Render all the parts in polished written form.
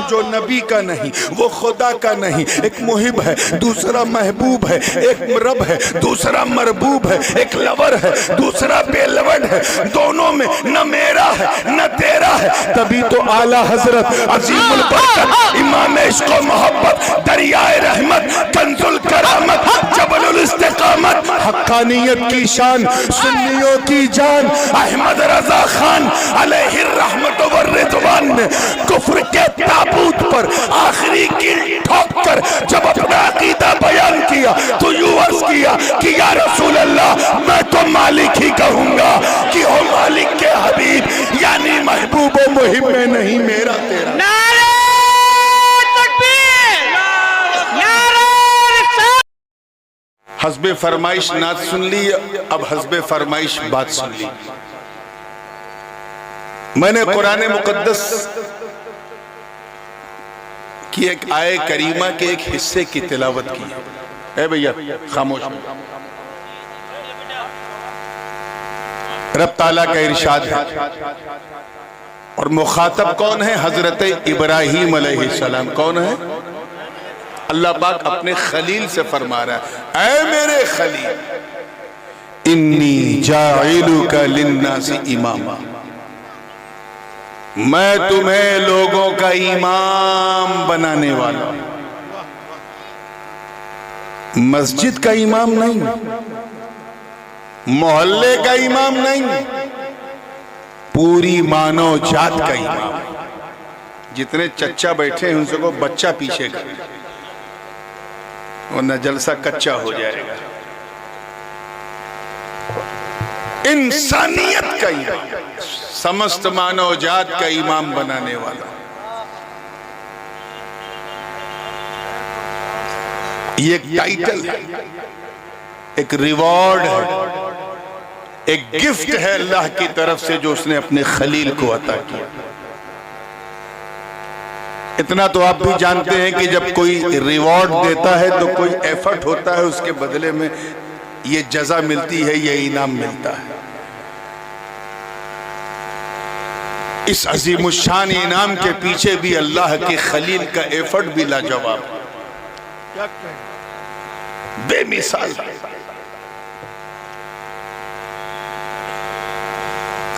جو نبی کا نہیں، وہ خدا کا نہیں. ایک محب ہے، دوسرا محبوب ہے. ایک رب ہے، دوسرا مربوب ہے. ایک لور ہے، دوسرا بے لوڈ ہے. دونوں میں نہ میرا ہے نہ تیرا ہے. تبھی تو اعلیٰ حضرت عظیم البرکت امام عشق و محبت، دریائے رحمت، کنز الکرامت، جبل الاستقامت، حقانیت کی شان، سنیوں کی جان، احمد رضا خان علیہ الرحمت والرضوان نے کفر کے تابوت پر آخری کیل ٹھوک کر جب اپنا عقیدہ بیان کیا تو یوں عرض کیا کہ یا رسول اللہ میں تو مالک ہی کہوں گا کہ ہو مالک کے حبیب، یعنی محبوب و محب میں نہیں میرا تیرا. نعرہ تکبیر، نعرہ رسالت. حسب فرمائش نعت سن لی، اب حسب فرمائش بات سن لی. میں نے قرآن مقدس کی ایک آیے کریمہ کے ایک حصے کی تلاوت کی. اے بھیا خاموش. رب تعالیٰ کا ارشاد ہے اور مخاطب کون ہے؟ حضرت ابراہیم علیہ السلام. کون ہے؟ اللہ پاک اپنے خلیل سے فرما رہا ہے اے میرے خلیل انی جاعلک للناس اماما، میں تمہیں لوگوں کا امام بنانے والا ہوں. مسجد کا امام نہیں، محلے کا امام نہیں، پوری مانو جات کا امام. جتنے چچا بیٹھے ہیں ان سے کو بچہ پیچھے کر، ورنہ جلسہ کچا ہو جائے گا. انسانیت کا امام، سمست مانو جات کا امام بنانے والا. یہ ایک ٹائٹل ہے، ایک ریوارڈ ہے، ایک گفٹ ہے اللہ کی طرف سے جو اس نے اپنے خلیل کو عطا کیا. اتنا تو آپ بھی جانتے ہیں کہ جب کوئی ریوارڈ دیتا ہے تو کوئی ایفرٹ ہوتا ہے، اس کے بدلے میں یہ جزا ملتی ہے، یہ انعام ملتا ہے. اس عظیم الشان انعام کے پیچھے بھی اللہ کے خلیل کا ایفرٹ بھی لاجواب، بے مثال.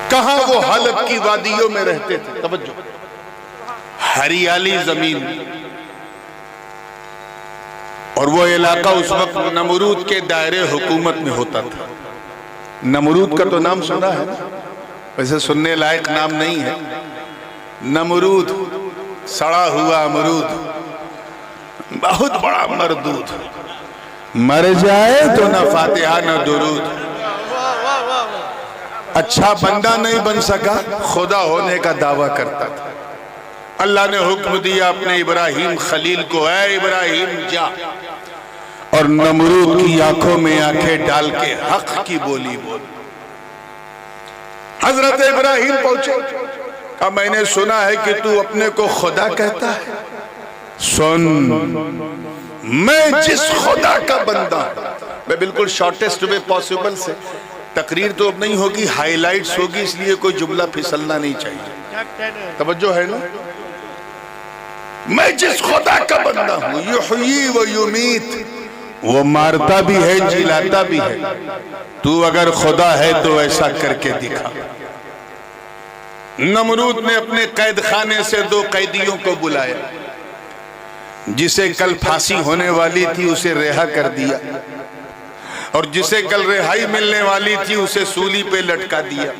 کہاں وہ حلب کی وادیوں میں رہتے تھے، توجہ، ہریالی زمین، اور وہ علاقہ اس وقت نمرود کے دائرے حکومت میں ہوتا تھا. نمرود کا تو نام سنا ہے، ویسے سننے لائق نام نہیں ہے. نمرود سڑا ہوا امرود، بہت بڑا مردود، مر جائے تو نہ فاتحہ نہ درود. اچھا بندہ نہیں بن سکا، خدا ہونے کا دعویٰ کرتا تھا. اللہ نے حکم دیا اپنے ابراہیم خلیل کو اے ابراہیم جا، اور نمرود کی آنکھوں میں آنکھیں ڈال کے حق کی بولی بول. حضرت ابراہیم پہنچے، کہا میں نے سنا ہے کہ تو اپنے کو خدا کہتا ہے. سن، میں جس خدا کا بندہ، میں بالکل شارٹسٹ وے پاسبل سے، تقریر تو اب نہیں ہوگی، ہائی لائٹس ہوگی، اس لیے کوئی جملہ پھسلنا نہیں چاہیے. توجہ ہے نا؟ میں جس خدا کا بندہ ہوں، یحیی و یمیت، وہ مارتا بھی ہے جلاتا بھی ہے. تو اگر خدا ہے تو ایسا کر کے دکھا. نمرود نے اپنے قید خانے سے 2 قیدیوں کو بلایا. جسے کل پھانسی ہونے والی تھی اسے رہا کر دیا، اور جسے کل رہائی ملنے والی تھی اسے سولی پہ لٹکا دیا،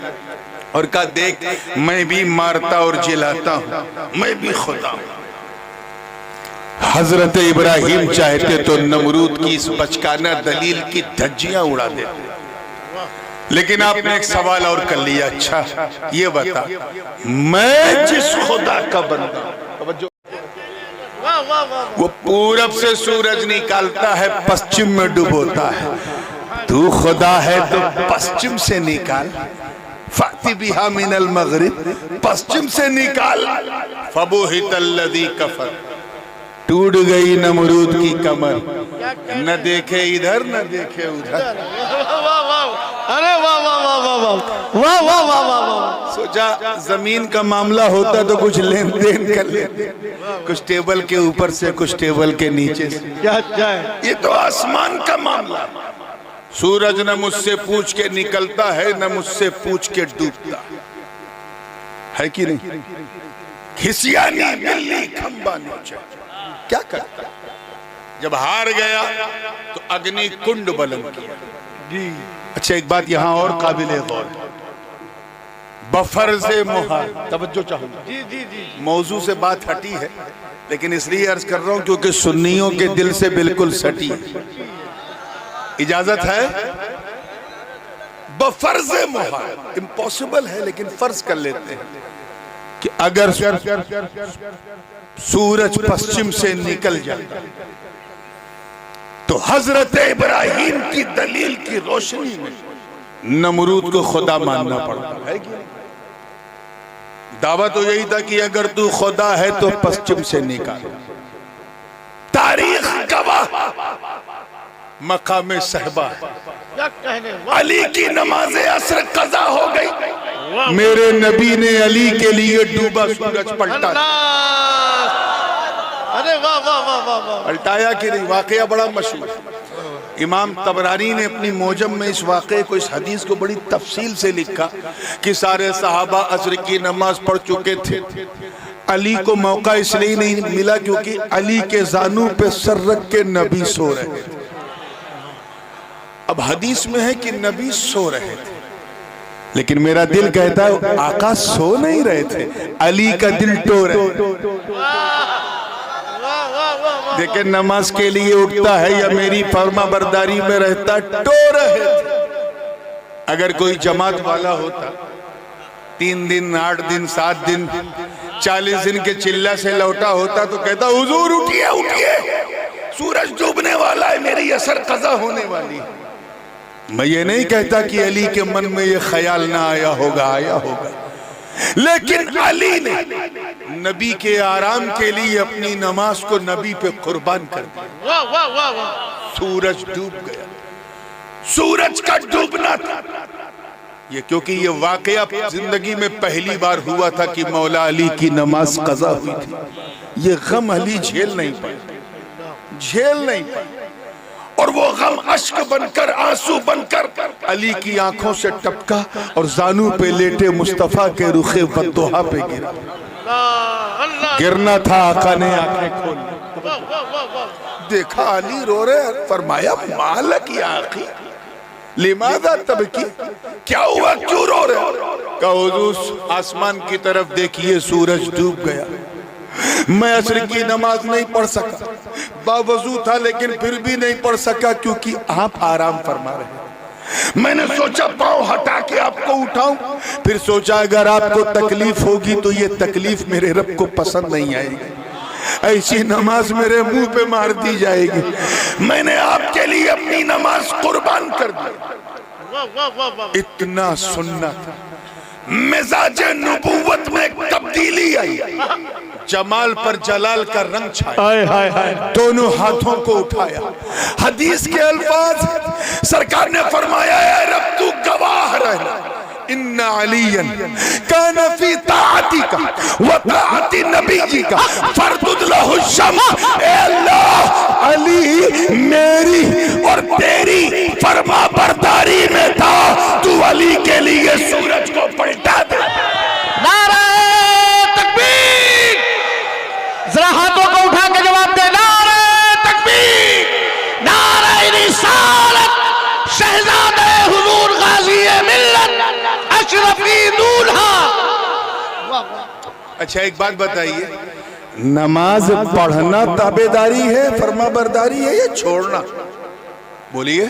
اور کہا دیکھ میں بھی مارتا اور جلاتا ہوں، میں بھی خدا ہوں. حضرت ابراہیم چاہتے تو نمرود کی اس بچکانہ دلیل کی دھجیاں اڑا دیتے، لیکن آپ نے ایک سوال اور کر لیا. اچھا یہ بتا، میں جس خدا کا بندہ، وہ پورب سے سورج نکالتا ہے پسچم میں ڈبوتا ہے، تو خدا ہے تو پسچم سے نکال. فَأْتِ بِهَا مِنَ الْمَغْرِبِ، پسچم سے نکال. فَبُهِتَ الَّذِي كَفَرَ، ٹوٹ گئی نمرود کی کمر، نہ دیکھے ادھر نہ دیکھے ادھر. ارے واہ واہ واہ واہ واہ واہ واہ واہ واہ واہ. سوچا زمین کا معاملہ ہوتا تو کچھ لین دین کر لیتے، کچھ ٹیبل کے اوپر سے کچھ ٹیبل کے نیچے سے. کیا ہے یہ تو آسمان کا معاملہ ہے. سورج نہ مجھ سے پوچھ کے نکلتا ہے نہ مجھ سے پوچھ کے ڈوبتا ہے کہ نہیں؟ کھسیانی بلی کھمبا نیچے کیا کرتا؟ جب ہار گیا تو اگنی کنڈ بلند کیا. جی اچھا ایک بات یہاں اور قابل غور ہے. بفرض محال، توجہ چاہوں گا، جی جی جی موضوع سے بات ہٹی ہے لیکن اس لیے عرض کر رہا ہوں کیونکہ سنیوں کے دل سے بالکل سٹی ہے. اجازت ہے؟ بفرض محال، امپوسیبل ہے لیکن فرض کر لیتے ہیں کہ اگر سورج پسچم سے نکل جاتا تو حضرت ابراہیم کی دلیل کی روشنی میں نمرود کو خدا ماننا پڑتا ہے. دعویٰ تو یہی تھا کہ اگر تو خدا ہے تو پسچم سے نکال. تاریخ گواہ مقام صحبہ ہے. کیا کہنے علی کی نماز عصر قضا ہو گئی، میرے نبی نے علی کے لیے ڈوبا سورج پلٹا. ارے واہ واہ واہ واہ واہ. پلٹایا کہ نہیں؟ واقعہ بڑا مشہور. امام طبرانی نے اپنی موجم میں اس واقعے کو، اس حدیث کو بڑی تفصیل سے لکھا کہ سارے صحابہ عصر کی نماز پڑھ چکے تھے. علی کو موقع اس لیے نہیں ملا کیونکہ علی کے زانوں پہ سر رکھ کے نبی سو رہے تھے. اب حدیث میں ہے کہ نبی سو رہے تھے لیکن میرا دل کہتا ہے آقا سو نہیں رہے تھے، علی کا دل ٹو رہے. دیکھیں نماز کے لیے اٹھتا ہے یا میری فرما برداری میں رہتا، ٹو رہے تھے. اگر کوئی جماعت والا ہوتا 3 دن 8 دن 7 دن 40 دن کے چلہ سے لوٹا ہوتا تو کہتا حضور اٹھئے اٹھئے، سورج ڈوبنے والا ہے، میری عصر قضا ہونے والی ہے. میں یہ نہیں کہتا کہ علی کے من میں یہ خیال نہ آیا ہوگا، آیا ہوگا، لیکن علی نے نبی کے آرام کے لیے اپنی نماز کو نبی پہ قربان کر دیا. واہ واہ واہ واہ. سورج ڈوب گیا. سورج کا ڈوبنا تھا یہ، کیونکہ یہ واقعہ زندگی میں پہلی بار ہوا تھا کہ مولا علی کی نماز قضا ہوئی تھی. یہ غم علی جھیل نہیں پائے، جھیل نہیں پائے، اور وہ غم اشک بن کر، آنسو بن کر علی کی آنکھوں سے ٹپکا اور زانوں پہ لیٹے مصطفیٰ کے رخ ودھا پہ گرا. گرنا تھا، آقا نے آنکھیں کھول دیکھا علی رو رہے، فرمایا مالک یا آقی لماذا تبکی، کیا ہوا کیوں رو رہے؟ کہا حضور آسمان کی طرف دیکھئے سورج ڈوب گیا. میں عصر کی نماز نہیں پڑھ سکا، باوضو تھا لیکن پھر بھی نہیں پڑھ سکا کیونکہ آپ آرام فرما رہے ہیں. میں نے سوچا پاؤں ہٹا کے آپ کو اٹھاؤں، پھر سوچا اگر آپ کو تکلیف ہوگی تو یہ تکلیف میرے رب کو پسند نہیں آئے گی، ایسی نماز میرے منہ پہ مار دی جائے گی. میں نے آپ کے لیے اپنی نماز قربان کر دی. اتنا سننا تھا. مزاج نبوت میں ایک تبدیلی آئی، جمال پر جلال کا رنگ چھایا، دونوں ہاتھوں کو اٹھایا. حدیث کے الفاظ سرکار نے فرمایا اے رب تو گواہ رہنا، ان علیاً کان فی طاعتک و طاعت نبیک فردد لہ الشمس. اے اللہ علی میری اور تیری فرما برداری میں تھا، تو علی کے لیے سورج کو پلٹا دے. نعرہ تکبیر. ذرا ہاتھوں کو اٹھا کے جواب دے. نعرہ تکبیر، نعرہ رسالت، شہزادہ حضور غازی ملت اشرفی دولہا. اچھا ایک بات بتائیے، نماز پڑھنا تابعداری ہے، فرما برداری ہے یا چھوڑنا؟ بولیے.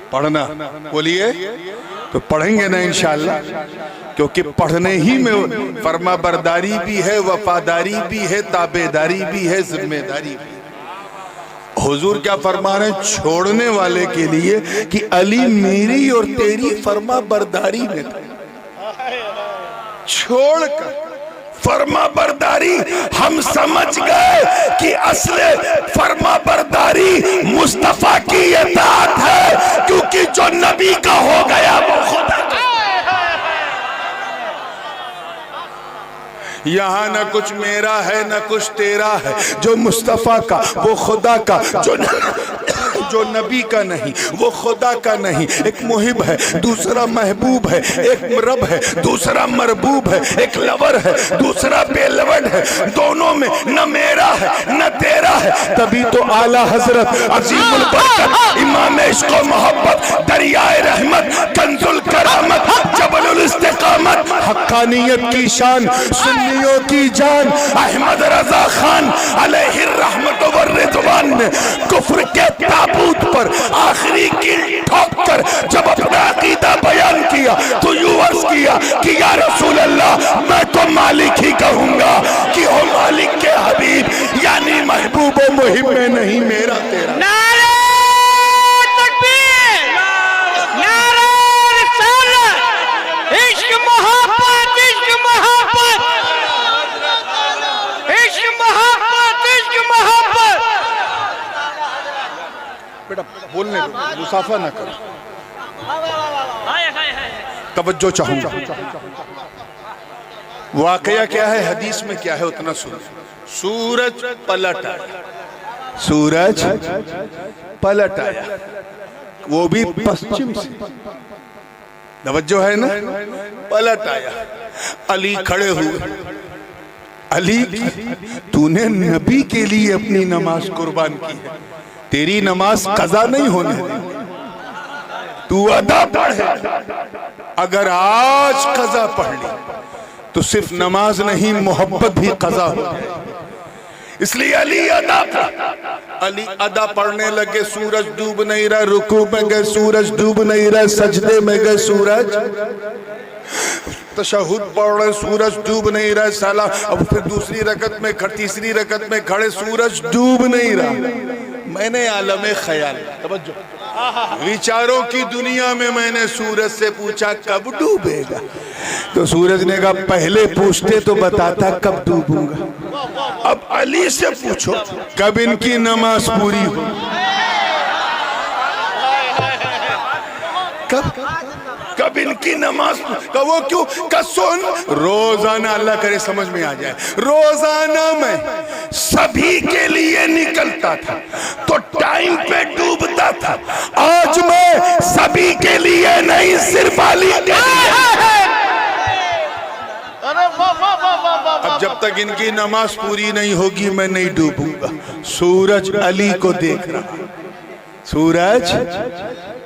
پڑھنا بولیے. تو پڑھیں گے نا انشاءاللہ، کیونکہ پڑھنے ہی میں فرما برداری بھی ہے، وفاداری بھی ہے، تابعداری بھی ہے، ذمہ داری بھی ہے. حضور کیا فرما رہے ہیں چھوڑنے والے کے لیے کہ علی میری اور تیری فرما برداری میں تھا. چھوڑ کر فرما برداری ہم سمجھ گئے کہ اصل فرما برداری مصطفیٰ کی اطاعت ہے، کیونکہ جو نبی کا ہو گیا وہ خدا کا۔ یہاں نہ کچھ میرا ہے نہ کچھ تیرا ہے، جو مصطفیٰ کا وہ خدا کا، جو نبی کا نہیں وہ خدا کا نہیں۔ ایک محب ہے دوسرا محبوب ہے، ایک رب ہے دوسرا مربوب ہے، ایک لور ہے دوسرا بے لوڈ ہے، دونوں میں نہ میرا ہے نہ تیرا ہے۔ تبھی تو اعلیٰ حضرت عظیم البرکت امام عشق و محبت دریائے رحمت کنز الکرامت جبل الاستقامت حقانیت کی شان سنیوں کی جان احمد رضا خان علیہ الرحمت والرضوان نے کفر کے تابوت پر آخری کیل ٹھوک کر جب اپنا عقیدہ بیان کیا تو یوں عرض کیا کہ یا رسول اللہ میں تو مالک ہی کہوں گا کہ ہو مالک کے حبیب، یعنی محبوب و محب میں نہیں میرا تیرا۔ نعرہ تکبیر، نعرہ رسالت، عشق محبت، عشق محبت، عشق محبت، عشق محبت۔ بیٹا بولنے مسافہ نہ کرو، توجہ چاہوں گا۔ واقعہ کیا ہے، حدیث میں کیا ہے اتنا سنو۔ سورج پلٹ آیا، سورج پلٹ آیا، وہ بھی پسچم سے، توجہ ہے نا، پلٹ آیا۔ علی کھڑے ہوئے، علی تو نے نبی کے لیے اپنی نماز قربان کی ہے، تیری نماز قضا نہیں ہونے دی، تو ادا پڑھے۔ اگر آج قضا پڑھ لی تو صرف نماز نہیں محبت بھی قضا ہو جائے، اس لیے علی ادا پڑھ۔ علی ادا پڑھنے لگے، سورج ڈوب نہیں رہا، رکوع میں گئے سورج ڈوب نہیں رہا، سجدے میں گئے سورج، تشہد پڑھ رہے سورج ڈوب نہیں رہا، سلام، اب پھر دوسری رکعت میں تیسری رکعت میں کھڑے سورج ڈوب نہیں رہا۔ میں نے عالم خیال، توجہ، وچاروں کی دنیا میں میں نے سورج سے پوچھا کب ڈوبے گا، تو سورج نے کہا پہلے پوچھتے تو بتاتا کب ڈوبوں گا۔ اب علی سے پوچھو کب ان کی نماز پوری ہو، کب ان کی نماز کا وہ کیوں کہ سن، روزانہ اللہ کرے سمجھ میں آ جائے، روزانہ میں سبھی کے لیے نکلتا تھا تو ٹائم پہ ڈوبتا تھا، آج میں سبھی کے لیے نہیں صرف علی کے لیے۔ اب جب تک ان کی نماز پوری نہیں ہوگی میں نہیں ڈوبوں گا۔ سورج علی کو دیکھ رہا، سورج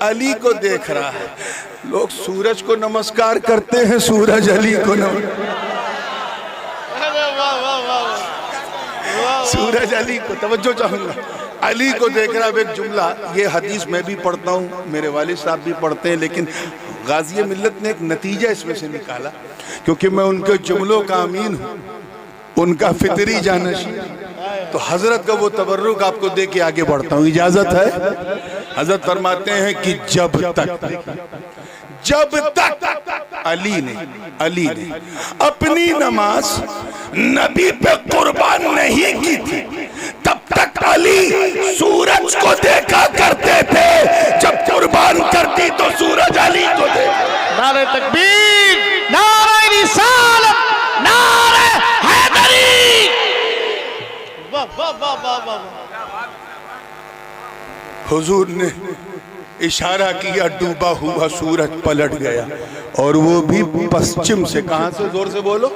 علی کو دیکھ رہا ہے۔ لوگ سورج کو نمسکار کرتے ہیں، سورج علی کو سورج علی کو، توجہ چاہوں گا، علی کو دیکھ رہا۔ اب ایک جملہ، یہ حدیث میں بھی پڑھتا ہوں، میرے والد صاحب بھی پڑھتے ہیں، لیکن غازی ملت نے ایک نتیجہ اس میں سے نکالا، کیونکہ میں ان کے جملوں کا امین ہوں، ان کا فطری جانشین، تو حضرت کا وہ تبرک آپ کو دے کے آگے بڑھتا ہوں، اجازت ہے؟ حضرت فرماتے ہیں کہ جب تک علی نے اپنی نماز نبی پہ قربان نہیں کی تھی، تب تک علی سورج کو دیکھا کرتے تھے، جب قربان کرتی تو سورج علی کو دیکھا۔ نعرہ تکبیر، نعرہ رسالت، نعرہ حیدری۔ حضور نے اشارہ کیا، ڈوبا ہوا سورج پلٹ گیا، اور وہ بھی پسچم سے۔ کہاں سے؟ زور سے بولو۔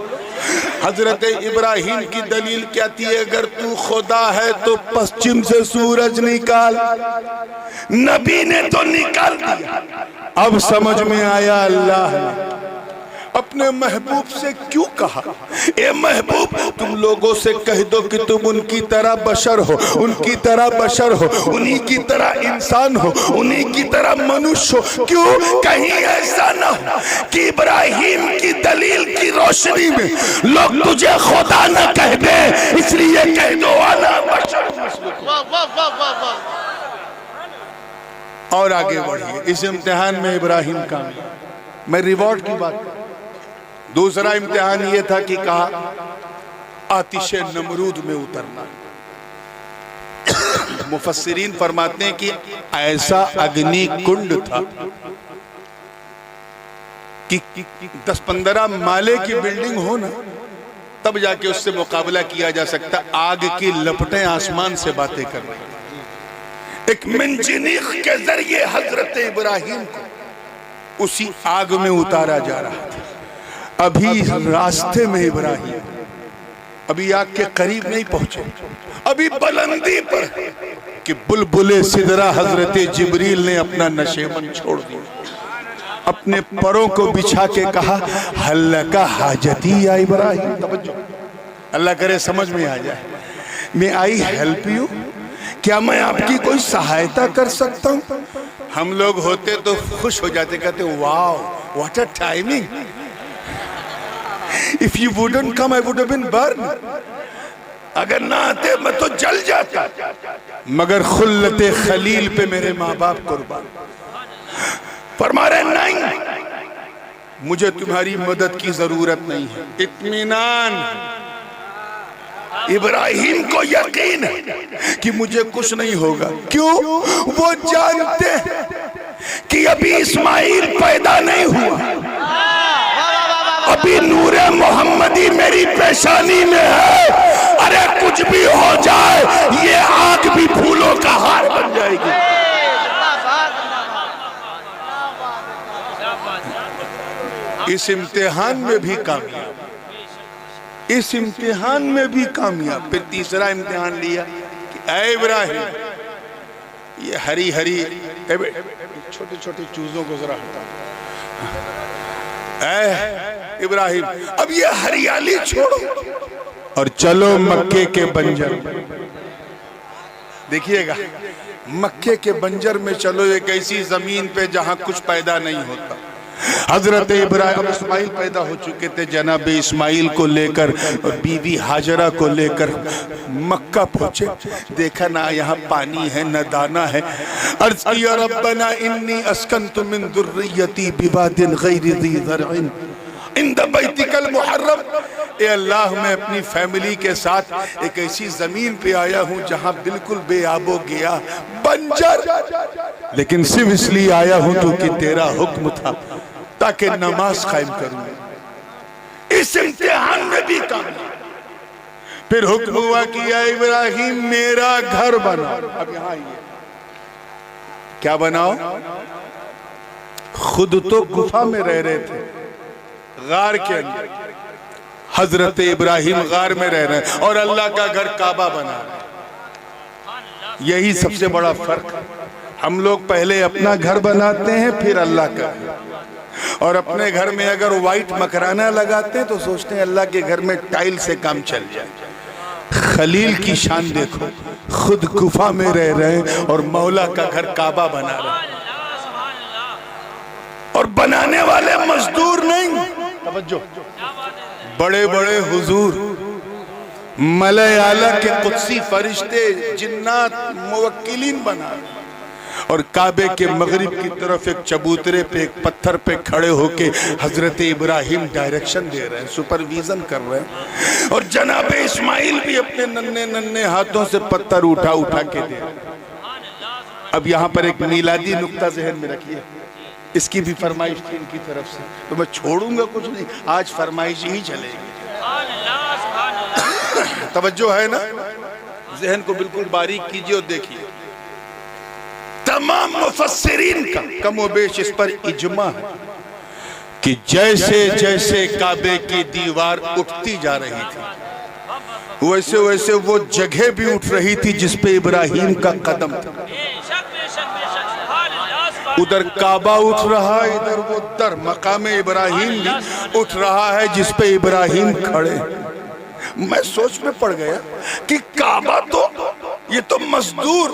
حضرت ابراہیم کی دلیل کیا تھی؟ اگر تو خدا ہے تو پسچم سے سورج نکال، نبی نے تو نکال دیا۔ اب سمجھ میں آیا اللہ نے اپنے محبوب سے کیوں کہا، اے محبوب تم لوگوں سے کہہ دو کہ تم ان کی طرح بشر ہو، ان کی طرح بشر ہو، انہی کی طرح انسان ہو، انہی کی طرح منش ہو۔ کیوں؟ کہیں ایسا نہ ہو کہ ابراہیم کی دلیل کی روشنی میں لوگ تجھے خدا نہ کہہ دیں، اس لیے کہہ دو انا بشر مثلکم۔ اور آگے بڑھئے، اس امتحان میں ابراہیم کامیاب۔ میں ریوارڈ کی بات کروں، دوسرا امتحان یہ تھا کہ کہا آتش نمرود میں اترنا. مفسرین فرماتے ہیں کہ ایسا اگنی کنڈ تھا کہ 10-15 مالے کی بلڈنگ ہو نا تب جا کے اس سے مقابلہ کیا جا سکتا. آگ کی لپٹیں آسمان سے باتیں کر رہی. ایک منجنیق کے ذریعے حضرت ابراہیم کو اسی آگ میں اتارا جا رہا تھا. ابھی راستے میں ابراہیم ابھی آگ کے قریب نہیں پہنچے, ابھی بلندی پر کہ بلبل سدرہ حضرت جبریل نے اپنا نشیمن چھوڑ دیا. اپنے پروں کو بچھا کے کہا حل لکا حاجتی یا ابراہیم. توجہ, اللہ کرے سمجھ میں آ جائے. میں آئی ہیلپ یو, کیا میں آپ کی کوئی سہایتا کر سکتا ہوں؟ ہم لوگ ہوتے تو خوش ہو جاتے, کہتے wow what a timing, if you wouldn't come I would have been burned. اگر نہ آتے میں تو جل جاتا, مگر خلت خلیل پہ میرے ماں باپ قربان. فرما رہے نہیں, مجھے تمہاری مدد کی ضرورت نہیں ہے. اطمینان. ابراہیم کو یقین ہے کہ مجھے کچھ نہیں ہوگا. کیوں؟ وہ جانتے ہیں کہ ابھی اسماعیل پیدا نہیں ہوا, ابھی نور محمدی میری پیشانی میں ہے. ارے کچھ بھی ہو جائے یہ آگ بھی پھولوں کا ہار بن جائے گی. اس امتحان میں بھی کامیاب, اس امتحان میں بھی کامیاب. پھر تیسرا امتحان لیا کہ اے ابراہیم, یہ ہری ہری چھوٹے چھوٹے چوزوں کو ذرا ہٹا. اے ابراہیم, اب یہ ہریالی چھوڑو اور چلو مکے کے بنجر. دیکھیے گا, مکے کے بنجر میں چلو, ایک ایسی زمین پہ جہاں کچھ پیدا نہیں ہوتا. حضرت ابراہیم اسماعیل پیدا ہو چکے تھے, جناب اسماعیل کو لے کر اور بیوی حاجرہ کو لے کر مکہ پہنچے. دیکھا نہ یہاں پانی ہے نہ دانا ہے. عرض کیا ربنا انی اسکنت من ذریتی بواد غیر ذی زرع عند بیتک المحرم. اے اللہ, میں اپنی فیملی کے ساتھ ایک ایسی زمین پہ آیا ہوں جہاں بالکل بے آب و گیا, بنجر, لیکن صرف اس لیے آیا ہوں تو کہ تیرا حکم تھا تاکہ نماز قائم کروں. اس امتحان میں بھی کامیاب. پھر حکم ہوا کہ یا ابراہیم میرا گھر بناؤ. اب یہاں آئیے, کیا بناؤ؟ خود تو گفا میں رہ رہے تھے, غار کے اندر. حضرت ابراہیم غار میں رہ رہے ہیں اور اللہ کا گھر کعبہ بنا رہے ہیں. یہی سب سے بڑا فرق. ہم لوگ پہلے اپنا گھر بناتے ہیں پھر اللہ کا, اور اپنے گھر میں اگر وائٹ مکرانہ لگاتے ہیں تو سوچتے ہیں اللہ کے گھر میں ٹائل سے کام چل جائے. خلیل کی شان دیکھو, خود گفا میں رہ رہے ہیں اور مولا کا گھر کعبہ بنا رہے ہیں, اور بنانے والے مزدور نہیں. توجہ, بڑے بڑے حضور, ملائے اعلیٰ کے قدسی فرشتے, جنات, موکلین بنا رہے ہیں, اور کعبے کے مغرب کی طرف ایک چبوترے پہ ایک پتھر پہ کھڑے ہو کے حضرت ابراہیم ڈائریکشن دے رہے ہیں, سپرویژن کر رہے ہیں. اور جناب اسماعیل بھی اپنے ننھے ننھے ہاتھوں سے پتھر اٹھا اٹھا کے دے رہے ہیں. اب یہاں پر ایک میلادی نقطہ ذہن میں رکھیے, اس کی بھی فرمائش تھی ان کی طرف سے, تو میں چھوڑوں گا کچھ نہیں, آج فرمائش ہی چلے گی. توجہ ہے نا, ذہن کو بالکل باریک کیجئے اور دیکھیے. تمام مفسرین کا کم و بیش اس پر اجماع ہے کہ جیسے جیسے کعبے کی دیوار اٹھتی جا رہی تھی ویسے ویسے وہ جگہ بھی اٹھ رہی تھی جس پہ ابراہیم کا قدم تھا. ادھر کعبہ اٹھ رہا ہے, ادھر وہ در مقام ابراہیم بھی اٹھ رہا ہے جس پہ ابراہیم کھڑے. میں سوچ میں پڑ گیا کہ کعبہ تو یہ تو مزدور,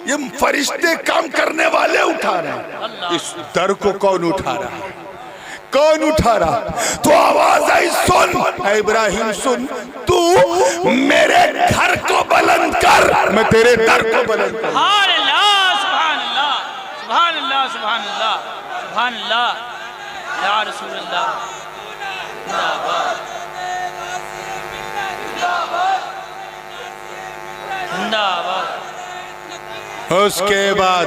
یہ فرشتے کام کرنے والے اٹھا رہے ہیں, اس در کو کون اٹھا رہا ہے؟ کون اٹھا رہا؟ تو آواز آئی, سن اے ابراہیم سن, تو میرے گھر کو بلند کر, میں تیرے در کو بلند کر. سبحان اللہ, سبحان اللہ, سبحان اللہ, سبحان اللہ, سبحان اللہ, یا رسول اللہ. زندہ باد. اس کے بعد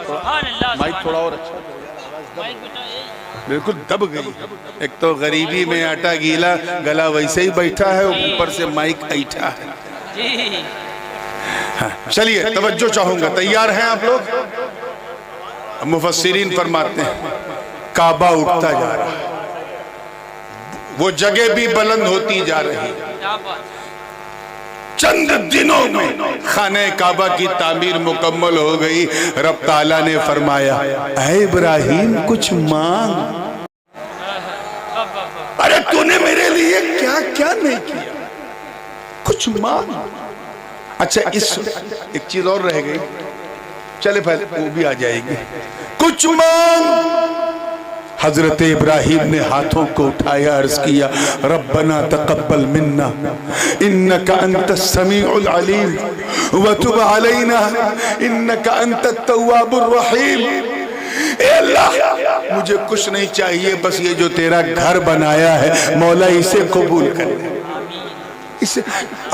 سبحان اللہ. مائک تھوڑا اور اچھا. مائک بیٹا یہ بالکل دب گئی. ایک تو غریبی میں آٹا گیلا، گلا ویسے ہی بیٹھا ہے، اوپر سے مائک ایٹھا ہے. جی چلیے توجہ چاہوں گا، تیار ہیں آپ لوگ؟ مفسرین فرماتے ہیں کعبہ اٹھتا جا رہا ہے، وہ جگہ بھی بلند ہوتی جا رہی. کیا بات. چند دنوں میں خانہ کعبہ کی تعمیر مکمل ہو گئی. رب تعالیٰ نے فرمایا اے ابراہیم کچھ مانگ. ارے تو نے میرے لیے کیا کیا نہیں کیا، کچھ مانگ. اچھا ایک چیز اور رہ گئی، چلے پہلے وہ بھی آ جائے گی. کچھ مانگ. حضرت ابراہیم نے ہاتھوں کو اٹھایا، عرض کیا ربنا تقبل منا انک انت السمیع العلیم وتب علینا انک انت التواب الرحیم. اے اللہ مجھے کچھ نہیں چاہیے، بس یہ جو تیرا گھر بنایا ہے مولا اسے قبول کر لے. اسے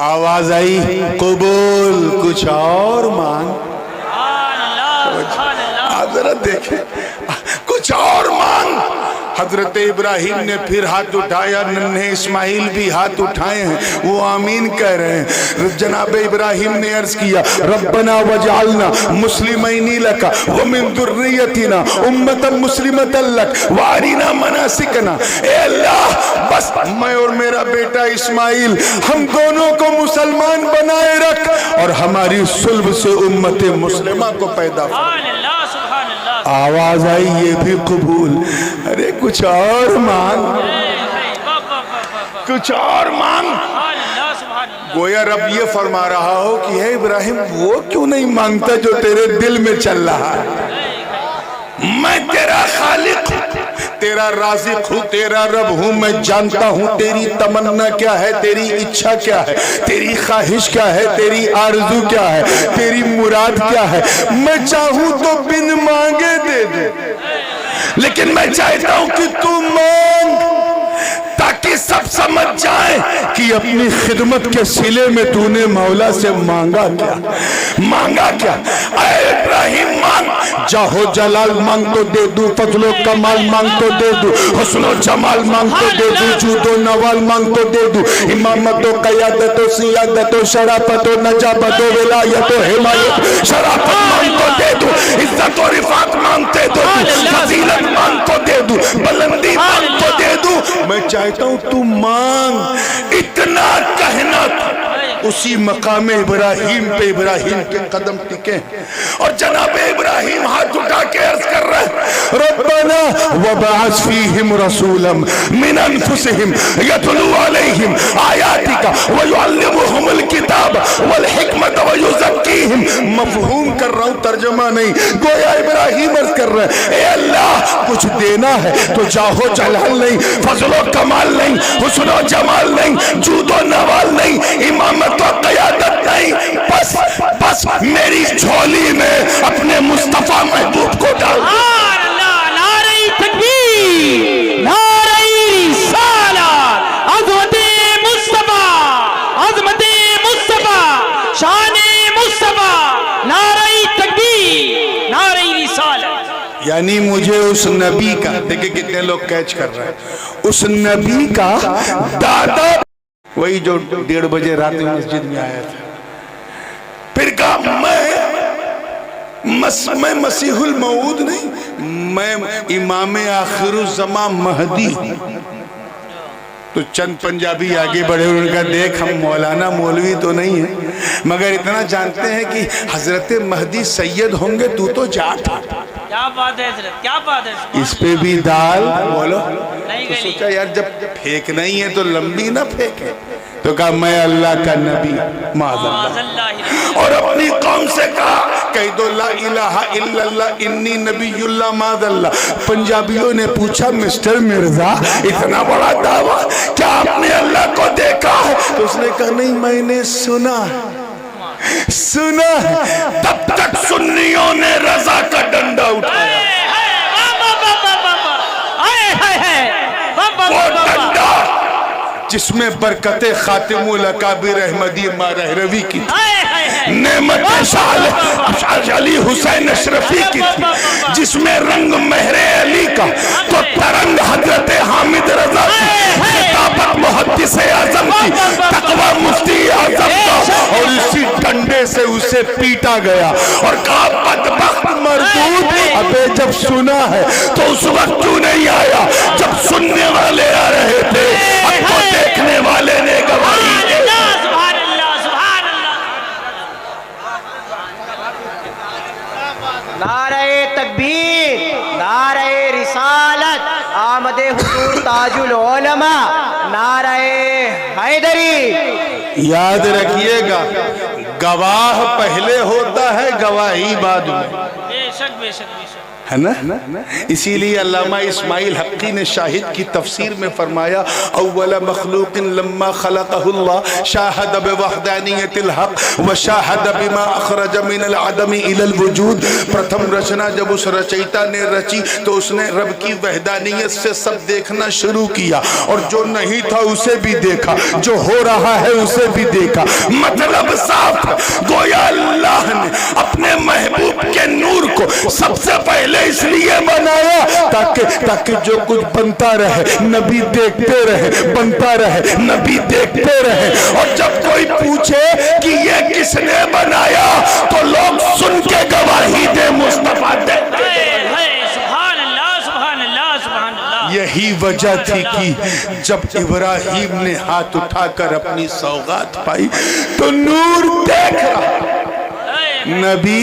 آواز آئی قبول، کچھ اور مانگ. آپ ذرا دیکھیں کچھ اور مانگ. حضرت ابراہیم نے پھر ہاتھ اٹھایا، ننھے اسماعیل بھی ہاتھ اٹھائے ہیں، وہ آمین کہہ رہے ہیں. جناب ابراہیم نے عرض کیا ربنا وجعلنا مسلمین لک ومن ذریتنا امتا مسلمتا لک وارنا مناسکنا. اے اللہ بس میں اور میرا بیٹا اسماعیل ہم دونوں کو مسلمان بنائے رکھ، اور ہماری صلب سے امت مسلمہ کو پیدا فرما. آواز آئی یہ بھی قبول. ارے کچھ اور مانگ، کچھ اور مانگ. گویا رب یہ فرما رہا ہو کہ اے ابراہیم وہ کیوں نہیں مانگتا جو تیرے دل میں چل رہا ہے. میں تیرا خالق ہوں، تیرا رازق ہوں، تیرا رب ہوں. میں جانتا ہوں تیری تمنا کیا ہے، تیری اچھا کیا ہے، تیری خواہش کیا ہے، تیری آرزو کیا ہے، تیری مراد کیا ہے. میں چاہوں تو بن مانگے دے دے، لیکن میں چاہتا ہوں کہ تو مانگ تاکہ سب سمجھ جائیں کہ اپنی خدمت کے صلے میں تو نے مولا سے مانگا کیا، مانگا کیا. اے ابراہیم مانگ، جاہو جلال مانگ تو دے دوں، فضل و کمال مانگ تو دے دوں، حسن و جمال مانگ تو دے دوں، جود و نوال مانگ تو دے دوں، امامت و قیادت و سیادت و شرافت و نجابت و ولایت و حمایت شرافت مانگ تو دے دوں، عزت و رفعت مانگ تو دے دوں، فضیلت مانگ تو دے دوں، بلندی مانگ تو دے دوں. میں چاہتا ہوں تو مانگ. اتنا کہنا اسی مقام ابراہیم پہ ابراہیم کے قدم ٹکے، اور جناب ابراہیم ہاتھ اٹھا کے عرض کر رہے ربنا وبعث فیہم رسولا من انفسہم یتلو علیہم آیاتک ویعلمہم الکتاب والحکمت ویزکیہم. مفہوم کر رہا ہوں، ترجمہ نہیں. گویا ابراہیم عرض کر رہے اے اللہ کچھ دینا ہے تو جاہو جلال نہیں، فضل و کمال نہیں، حسن و جمال نہیں، جود و نوال نہیں، امامت و قیادت نہیں، بس میری جھولی میں اپنے مصطفیٰ محبوب کو ڈال. نعرہ تکبیر، نعرہ رسالت، عظمت مصطفیٰ، عظمت مصطفیٰ، شان مصطفیٰ، نعرہ تکبیر، نعرہ رسالت. یعنی مجھے اس نبی کا، دیکھیں کتنے لوگ کیچ کر رہے ہیں، اس نبی کا دادا وہی جو 1:30 بجے رات میں مسجد میں آیا تھا، پھر کہا میں مسیح الموعود نہیں، میں امام آخر الزمان مہدی. تو چند پنجابی آگے بڑھے، ان کا دیکھ ہم مولانا مولوی تو نہیں ہیں مگر اتنا جانتے ہیں کہ حضرت مہدی سید ہوں گے، تو جات. کیا بات ہے حضرت، کیا بات ہے. اس پہ بھی دال بولو. نہیں تو گلی. سوچا یار جب پھینکنا ہی ہے تو لمبی نہ پھینکے، تو کہا میں اللہ کا نبی معاذ اللہ، اور اپنی قوم سے کہا کہہ دو لا الہ الا اللہ انی نبی اللہ معاذ اللہ. پنجابیوں نے پوچھا مسٹر مرزا اتنا بڑا دعویٰ کیا آپ نے اللہ کو دیکھا ہے؟ تو اس نے کہا نہیں میں نے سنا ہے. تب تک سنیوں نے رضا کا ڈنڈا اٹھایا، وہ ڈنڈا جس میں برکت خاتم الاکابر احمدی مارہروی کی تھی، ہائے ہائے ہائے نعمت شاہ علی حسین اشرفی کی تھی، جس میں رنگ مہر علی کا تو ترنگ حضرت حامد رضا کی، خطابت محدث اعظم کی، تقوی مفتی اعظم کا، اور اسی ڈنڈے سے اسے پیٹا گیا اور کہا بدبخت مردود، ابے جب سنا ہے تو اس وقت کیوں نہیں آیا جب سننے والے آ رہے تھے، اب تو دیکھنے والے نے گواہی دی۔ سبحان اللہ سبحان اللہ۔ نعرہ تکبیر، نعرہ رسالت، آمد حضور تاج العلماء، نعرہ حیدری۔ یاد رکھیے گا، گواہ پہلے ہوتا ہے، گواہی بعد میں، بے شک بے شک بے شک۔ ہے نا؟ اسی لیے علامہ اسماعیل حقی نے شاہد کی تفسیر میں فرمایا اول مخلوق لما خلقہ اللہ شاہد بوحدانیت الحق وشاہد بما اخرج من العدم الى الوجود۔ پرتھم رچنا جب اس رچیتا نے رچی تو اس نے رب کی وحدانیت سے سب دیکھنا شروع کیا، اور جو نہیں تھا اسے بھی دیکھا، جو ہو رہا ہے اسے بھی دیکھا۔ مطلب صاف، گویا اللہ نے اپنے محبوب کے نور کو سب سے پہلے اس لیے بنایا تاکہ جو کچھ بنتا رہے نبی دیکھتے رہے، بنتا رہے نبی دیکھتے رہے، اور جب کوئی پوچھے کہ یہ کس نے بنایا تو لوگ سن کے گواہی دے مصطفیٰ دے۔ سبحان اللہ سبحان اللہ سبحان اللہ۔ یہی وجہ تھی کہ جب ابراہیم نے ہاتھ اٹھا کر اپنی سوغات پائی تو نور دیکھ رہا، نبی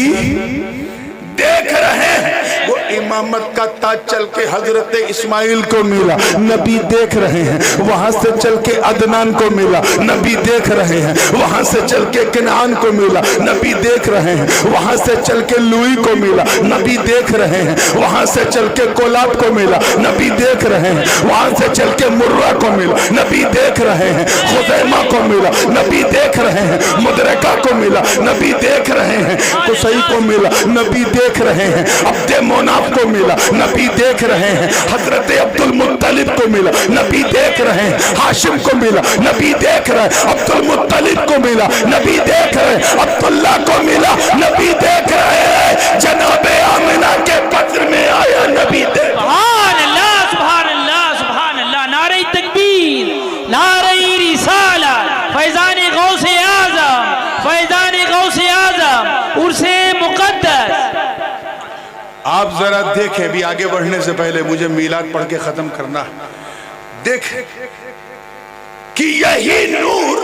دیکھ رہے ہیں۔ وہ امامت کا تاج چل کے حضرت اسماعیل کو ملا، نبی دیکھ رہے ہیں۔ وہاں سے چل کے عدنان کو ملا، نبی دیکھ رہے ہیں۔ وہاں سے چل کے کنعان کو ملا، نبی دیکھ رہے ہیں۔ وہاں سے چل کے لوئی کو ملا، نبی دیکھ رہے ہیں۔ وہاں سے چل کے کولاب کو ملا، نبی دیکھ رہے ہیں۔ وہاں سے چل کے مرہ کو ملا، نبی دیکھ رہے ہیں۔ خزیمہ کو ملا، نبی دیکھ رہے ہیں۔ مدرکہ کو ملا، نبی دیکھ رہے ہیں۔ قصی کو ملا، نبی دیکھ رہے ہیں۔ عبد مناف کو ملا، نبی دیکھ رہے ہیں۔ حضرت عبد المطلب کو ملا، نبی دیکھ رہے ہیں۔ ہاشم کو ملا، نبی دیکھ رہے ہیں۔ عبد المطلب کو ملا، نبی دیکھ رہے ہیں۔ عبداللہ کو ملا، نبی دیکھ رہے ہیں۔ جناب آمنہ کے پتر میں آیا، نبی دیکھ رہے ہیں۔ سبحان اللہ سبحان اللہ سبحان اللہ۔ نعرہ تکبیر، نعرہ رسالت، فیضان غوث اعظم، فیضان غوث اعظم، عرس مقدس۔ آپ ذرا دیکھیں، بھی آگے بڑھنے سے پہلے مجھے میلاد پڑھ کے ختم کرنا۔ دیکھیں کہ یہی نور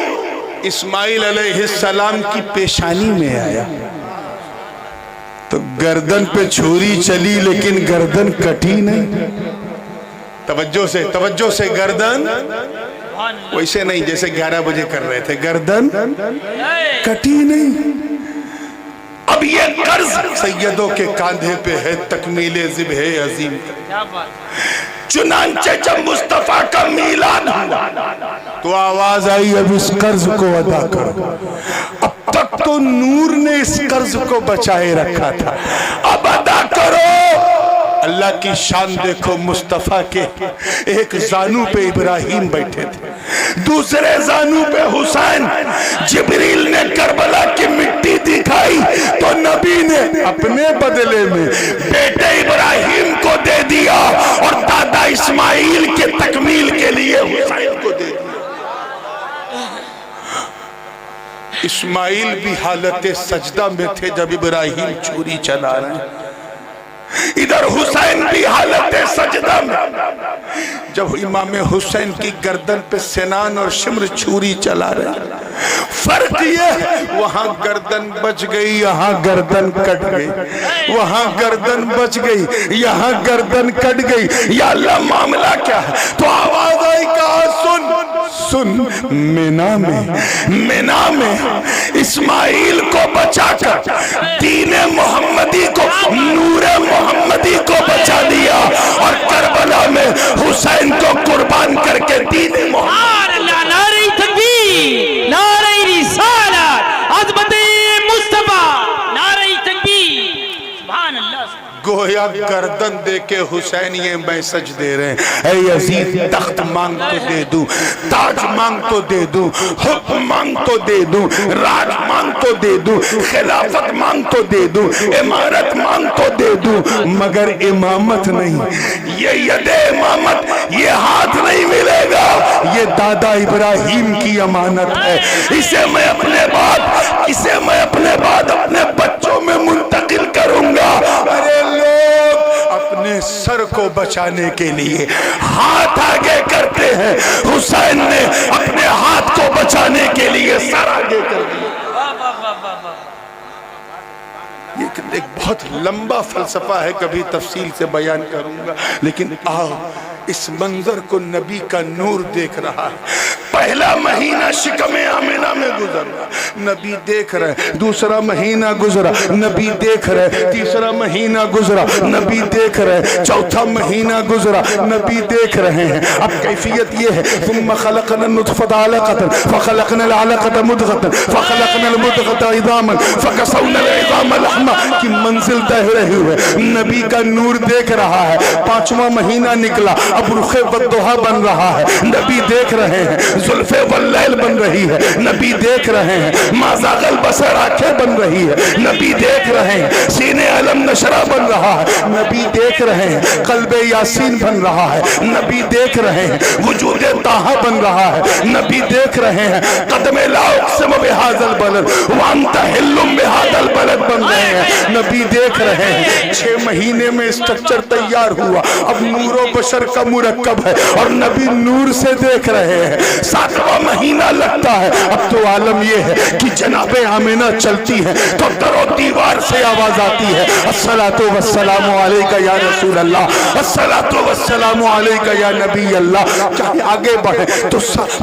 اسماعیل علیہ السلام کی پیشانی میں آیا تو گردن پہ چھری چلی لیکن گردن کٹی نہیں۔ توجہ سے گردن ویسے نہیں جیسے 11 بجے کر رہے تھے، گردن کٹی نہیں۔ اب یہ قرض سیدوں کے کاندھے پہ ہے، تکمیل ذبح عظیم۔ چنانچہ جب مصطفیٰ کا میلاد ہوا تو آواز آئی اب اس قرض کو ادا کرو۔ اب تک تو نور نے اس قرض کو بچائے رکھا تھا، اب ادا کرو۔ اللہ کی شان دیکھو، مصطفیٰ کے ایک زانو پہ ابراہیم بیٹھے تھے، دوسرے زانو پہ حسین۔ جبریل نے کربلا کی مٹی دکھائی تو نبی نے اپنے بدلے میں بیٹے ابراہیم کو دے دیا اور دادا اسماعیل کے تکمیل کے لیے حسین کو دے دیا۔ اسماعیل بھی حالت سجدہ میں تھے جب ابراہیم چھری چلا رہے ہیں، ادھر حسین بھی حالت سجدہ میں جب امام حسین کی گردن پہ سنان اور شمر چھری چلا رہے ہیں۔ فرق یہ وہاں گردن بچ گئی، یہاں گردن کٹ گئی، وہاں گردن بچ گئی، یہاں گردن کٹ گئی۔ یا اللہ معاملہ کیا ہے؟ تو آواز آئی، کہا سن مینا میں اسماعیل کو بچا کر دین محمدی کو، نور محمدی کو بچا دیا، اور کربلا میں حسین کو قربان کر کے دین محمد۔ نعرہ تکبیر، نعرہ رسالت، عظمت مصطفیٰ، نعرہ تکبیر، سبحان اللہ۔ گویا گردن دے کے حسین یہ میسج دے رہے ہیں، اے یزید تخت مانگ تو دے دوں، تاج مانگ تو دے دوں، حکم مانگ تو دے دوں، راج مانگ تو دے دوں، خلافت مانگ تو دے دوں، امارت مانگ تو دے دوں، مگر امامت نہیں، یہ ید امامت، یہ ہاتھ نہیں ملے گا، یہ دادا ابراہیم کی امانت ہے، اسے میں اپنے بعد اپنے بچوں میں منتقل کروں گا۔ ارے لوگ اپنے سر کو بچانے کے لیے ہاتھ آگے کرتے ہیں، حسین نے اپنے ہاتھ کو بچانے کے لیے سر آگے کر دیا۔ یہ ایک بہت لمبا فلسفہ ہے، کبھی تفصیل سے بیان کروں گا، لیکن آؤ اس منظر کو نبی کا نور دیکھ رہا ہے۔ پہلا مہینہ شکم آمنہ میں گزرا، نبی دیکھ رہے، دوسرا مہینہ گزرا، نبی دیکھ رہے، تیسرا مہینہ گزرا، نبی دیکھ رہے، چوتھا مہینہ گزرا، نبی دیکھ رہے ہیں۔ اب کیفیت یہ ہے، ثم خلقنا النطفة علقة فخلقنا العلقة مضغة فخلقنا المضغة عظاما فكسونا العظام لحما کی منزل طے رہی ہے۔ نبی کا نور دیکھ رہا ہے، پانچواں مہینہ نکلا، اب رخ والضحا بن رہا ہے، نبی دیکھ رہے ہیں، زلف واللیل بن رہی ہے، نبی دیکھ رہے ہیں، ما زاغ البصر آنکھیں بن رہی ہے، نبی دیکھ رہے ہیں، سینے علم نشرہ بن رہا ہے، نبی دیکھ رہے ہیں، قلب یاسین بن رہا ہے، نبی دیکھ رہے ہیں، وجود طٰہٰ بن رہا ہے، نبی دیکھ رہے ہیں، قدم لا اقسم بہذا البلد وانت حل بہذا البلد بن رہے ہیں، نبی دیکھ رہے ہیں۔ 6 مہینے میں اسٹرکچر تیار ہوا، اب نور و بشر کا مرکب ہے اور نبی نور سے دیکھ رہے ہیں۔ 7واں مہینہ لگتا ہے، اب تو عالم یہ ہے کہ جناب آمنہ چلتی ہے تو در و دیوار سے آواز آتی ہے، الصلاۃ والسلام علیکہ یا رسول اللہ، الصلاۃ والسلام علیکہ یا نبی اللہ۔ چاہے آگے بڑھے تو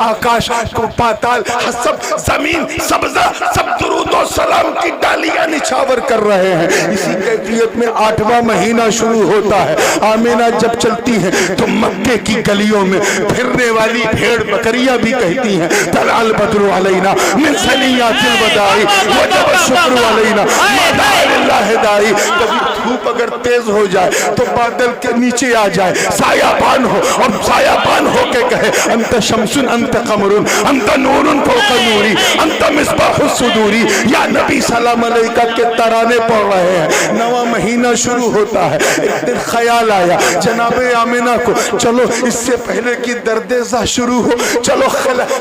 آکاش کو پاتال حسب زمین سبزہ سب درود و سلام کی ڈالیاں نچھاور کر رہے ہیں۔ اسی کیفیت میں 8واں مہینہ شروع ہوتا ہے، آمنہ جب چلتی ہیں تو مکے کی گلیوں میں پھرنے والی بھیڑ بکریاں بھی کہتی ہیں، طلع البدر علینا من ثنیات الوداع وجب الشکر علینا ما دعا للہ داعی۔ کبھی دھوپ اگر تیز ہو جائے تو بادل کے نیچے آ جائے، سایہ بان ہو اور سایہ بان ہو کے کہے انت شمس انت قمر انت نور فوق نوری انت مصباح الصدوری، یا نبی سلام علیکہ کے ترانے پڑھ رہے ہیں۔ 9واں مہینہ شروع ہوتا ہے، ایک دن خیال آیا جناب آمنہ کو، چلو اس سے پہلے کی درد زہ شروع ہو، چلو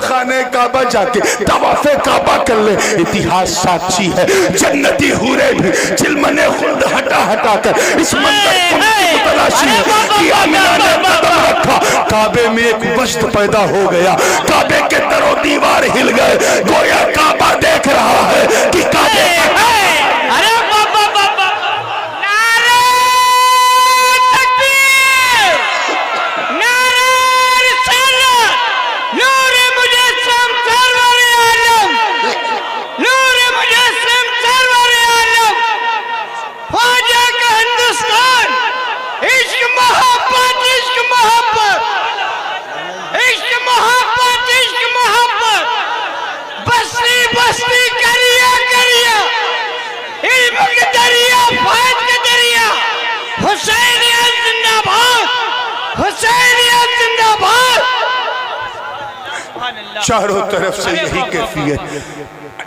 خانہ کعبہ جا کے طواف کعبہ کر لے۔ اتہاس ساتھی ہے، جنتی حوریں بھی چلمن خلد ہٹا ہٹا کر اس منظر کو متلاشی ہے کہ آمنہ نے قدم رکھا، کعبے میں ایک وشت پیدا ہو گیا، کعبے کے در و دیوار ہل گئے، گویا کعبہ دیکھ رہا ہے کہ کعبے کا چاروں طرف سے یہی کیفیت۔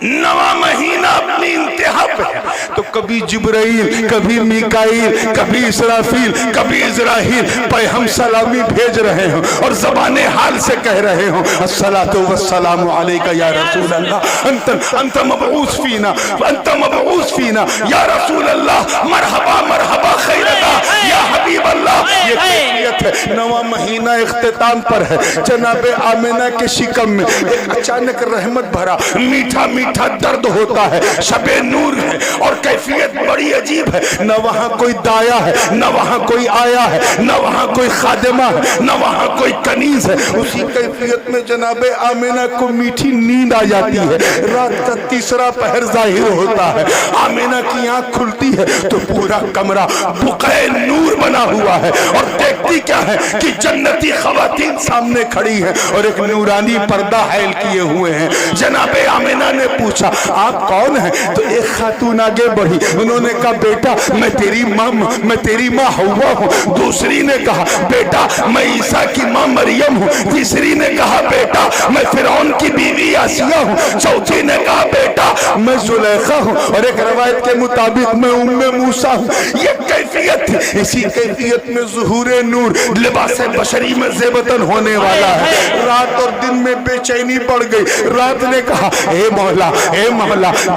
9واں مہینہ اپنی انتہا پہ ہے تو کبھی جبرائیل، کبھی میکائیل، کبھی اسرافیل، کبھی اسرائیل پیغام سلامی بھیج رہے ہوں اور زبان حال سے کہہ رہے ہوں الصلاۃ والسلام علیکہ یا رسول اللہ، انت مبعوث فینا انت مبعوث فینا یا رسول اللہ، مرحبا مرحبا خیرنا یا حبیب اللہ۔ یہ کیفیت ہے۔ 9واں مہینہ اختتام پر ہے، جناب آمنہ کے شکم میں ایک اچانک رحمت بھرا میٹھا میٹھا درد ہوتا ہے، شب نور ہے اور کیفیت بڑی عجیب ہے، نہ وہاں کوئی دایا ہے، نہ وہاں کوئی آیا ہے، نہ وہاں کوئی خادمہ ہے، نہ وہاں کوئی کنیز ہے۔ اسی کیفیت میں جناب آمنہ کو میٹھی نیند آ جاتی ہے، رات کا تیسرا پہر ظاہر ہوتا ہے، آمنہ کی آنکھ کھلتی ہے تو پورا کمرہ بقعہ نور بنا ہوا ہے اور دیکھتی کیا ہے کہ جنتی خواتین سامنے کھڑی ہیں اور ایک نورانی پردہ حائل کیے ہوئے ہیں۔ جناب آمنہ نے پوچھا آپ کون ہیں؟ تو ایک خاتون آگے بڑھی نہیں. انہوں نے کہا بیٹا میں تیری ماں ہوا ہوں. دوسری نے کہا بیٹا میں عیسیٰ کی ماں مریم ہوں. تیسری نے کہا بیٹا میں فرعون کی بیوی آسیہ ہوں. چوتھی نے کہا بیٹا میں زلیخا ہوں. اور ایک روایت کے مطابق میں موسیٰ ہوں. یہ کیفیت تھی. اسی کیفیت میں ظہور نور لباس بشری میں زیبتن ہونے والا ہے. رات اور دن میں بے چینی پڑ گئی. رات نے کہا اے مولا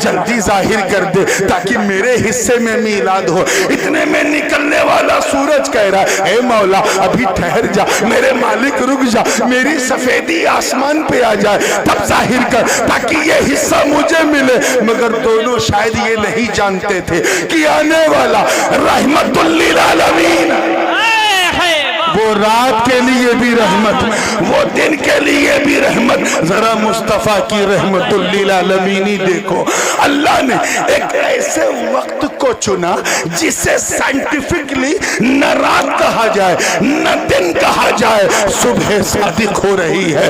جلدی ظاہر کر دے تاکہ میرے حصے میں میلاد ہو. اتنے میں نکلنے والا سورج کہہ رہا ہے اے مولا ابھی ٹھہر جا, میرے مالک رک جا, میری سفیدی آسمان پہ آ جائے تب ظاہر کر تاکہ یہ حصہ مجھے ملے. مگر دونوں شاید یہ نہیں جانتے تھے کہ آنے والا رحمت للعالمین, وہ رات کے لیے بھی رحمت, وہ دن کے لیے بھی رحمت. ذرا مصطفیٰ کی رحمت للعالمین دیکھو. اللہ نے ایک ایسے وقت کو چنا جسے سائنٹیفکلی نہ رات کہا جائے نہ دن کہا جائے. صبح صادق ہو رہی ہے,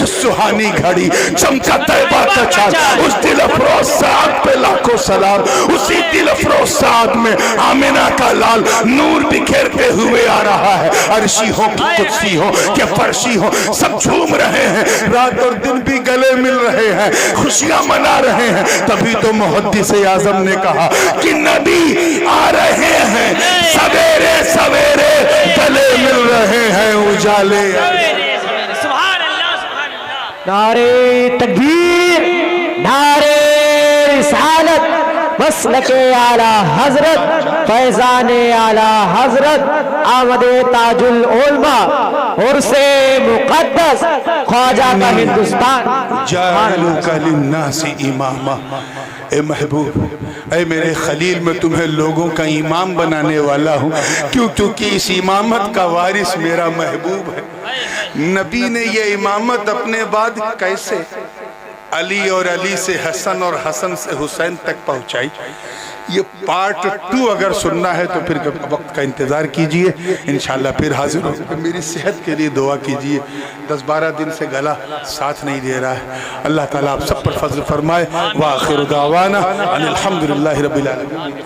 سہانی گھڑی, چمکا طیبہ کا چاند. اس دل افروز ساعت پہ لاکھوں سلام. اسی دل افروز ساعت میں آمنہ کا لال نور بکھیرتے ہوئے آ رہا ہے. عرشی ہو کہ قدسی ہو کہ فرشی ہو سب جھوم رہے ہیں. رات اور دن بھی گلے مل رہے ہیں, خوشیاں منا رہے ہیں. تبھی تو محدث اعظم نے کہا کہ نبی آ رہے ہیں سویرے سویرے گلے مل رہے ہیں اجالے. سبحان اللہ سبحان اللہ. نعرہ تکبیر, نعرہ رسالت, مسلک اعلی حضرت, فیضان اعلی حضرت, آمد تاج العلماء, عرس مقدس, خواجہ کا ہندوستان. جعلوک للناس اماما. اے محبوب, اے میرے خلیل, میں تمہیں لوگوں کا امام بنانے والا ہوں. کیونکہ اس امامت کا وارث میرا محبوب ہے. نبی نے یہ امامت اپنے بعد کیسے علی اور علی سے حسن اور حسن سے حسین تک پہنچائی. یہ پارٹ 2 اگر سننا ہے تو پھر وقت کا انتظار کیجئے, انشاءاللہ پھر حاضر ہو. میری صحت کے لیے دعا کیجئے, 10-12 دن سے گلا ساتھ نہیں دے رہا ہے. اللہ تعالیٰ آپ سب پر فضل فرمائے. وآخر دعوانا ان الحمدللہ رب العالمین.